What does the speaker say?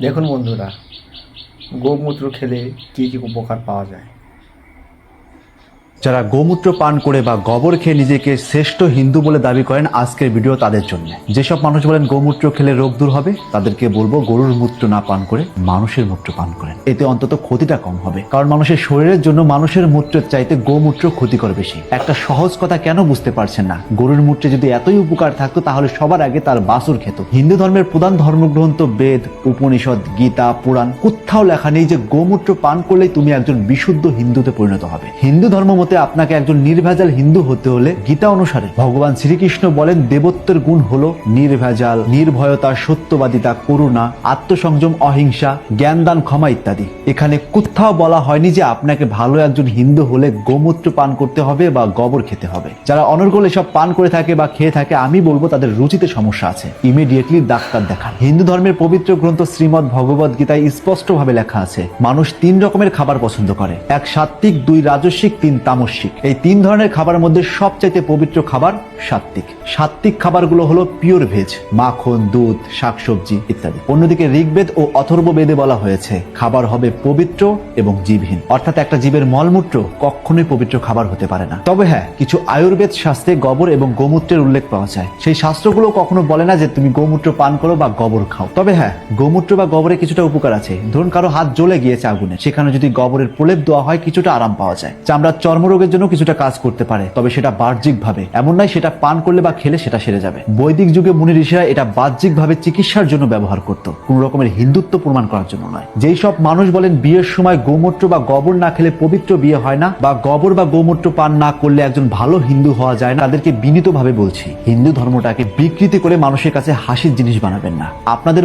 দেখুন বন্ধুরা, গোমূত্র খেলে কী কী উপকার পাওয়া যায়। যারা গোমূত্র পান করে বা গোবর খেয়ে নিজেকে শ্রেষ্ঠ হিন্দু বলে দাবি করেন, আজকের ভিডিও তাদের জন্য। যেসব মানুষ বলেন গোমূত্র খেলে রোগ দূর হবে, তাদেরকে বলবো গরুর মূত্র না পান করে মানুষের মূত্র পান করেন। এতে অন্তত ক্ষতিটা কম হবে, কারণ মানুষের শরীরের জন্য মানুষের মূত্রের চাইতে গোমূত্র ক্ষতিকর বেশি। একটা সহজ কথা কেন বুঝতে পারছেন না? গরুর মূত্রে যদি এতই উপকার থাকতো তাহলে সবার আগে তার বাছুর খেত। হিন্দু ধর্মের প্রধান ধর্মগ্রন্থ বেদ, উপনিষদ, গীতা, পুরাণ কোথাও লেখা নেই যে গোমূত্র পান করলেই তুমি একজন বিশুদ্ধ হিন্দুতে পরিণত হবে। হিন্দু ধর্ম মতে আপনাকে একজন নির্ভেজাল হিন্দু হতে হলে গীতা অনুসারে ভগবান শ্রীকৃষ্ণ বলেন দেবত্বের গুণ হলো নির্ভেজাল, নির্ভয়তা, সত্যবাদিতা, করুণা, আত্মসংযম, অহিংসা, জ্ঞানদান, ক্ষমা ইত্যাদি। এখানে কোথাও বলা হয়নি যে আপনাকে ভালো একজন হিন্দু হলে গোমূত্র পান করতে হবে বা গোবর খেতে হবে। যারা অনর্গল এসব পান করে থাকে বা খেয়ে থাকে, আমি বলবো তাদের রুচিতে সমস্যা আছে। ইমিডিয়েটলি ডাক্তার দেখান। হিন্দু ধর্মের পবিত্র গ্রন্থ শ্রীমদ্ ভগবদ গীতায় স্পষ্টভাবে লেখা আছে মানুষ 3 রকমের খাবার পছন্দ করে। 1 সাত্ত্বিক, 2 রাজস্বিক, 3 তামসিক। এই 3 ধরনের খাবারের মধ্যে সবচাইতে পবিত্র খাবার সাত্ত্বিক। সাত্ত্বিক খাবারগুলো হলো পিওর ভেজ, মাখন, দুধ, শাকসবজি ইত্যাদি। অন্যদিকে ঋগ্বেদ ও অথর্ববেদে বলা হয়েছে খাবার হবে পবিত্র এবং জীবহীন, অর্থাৎ একটা জীবের মলমূত্র কখনোই পবিত্র খাবার হতে পারে না। তবে হ্যাঁ, কিছু আয়ুর্বেদ শাস্ত্রে গোবর এবং গোমূত্রের উল্লেখ পাওয়া যায়। সেই শাস্ত্রগুলো কখনো বলে না যে তুমি গোমূত্র পান করো বা গোবর খাও। তবে হ্যাঁ, গোমূত্র বা গোবরে কিছুটা উপকার আছে। ধরুন কারো হাত জ্বলে গিয়েছে আগুনে, সেখানে যদি গোবরের প্রলেপ দেওয়া হয় কিছুটা আরাম পাওয়া যায়। চামড়ার চর্মরোগের জন্য কিছুটা কাজ করতে পারে, তবে সেটা বাহ্যিক ভাবে। এমন নয় সেটা পান করলে বা খেলে সেটা সেরে যাবে। বৈদিক যুগে মুনি ঋষিরা এটা বাহ্যিক ভাবে চিকিৎসার জন্য ব্যবহার করত, কোন রকমের হিন্দুত্ব প্রমাণ করার জন্য নয়। যেই সব মানুষ বলেন বিয়ের সময় গোমূত্র বা গোবর না খেলে পবিত্র বিয়ে হয় না, বা গোবর বা গোমূত্র পান না করলে একজন ভালো হিন্দু হওয়া যায় না, তাদেরকে বিনীতভাবে বলছি হিন্দু ধর্মটাকে বিকৃতি করে মানুষের কাছে হাসির জিনিস বানাবেন না। আপনাদের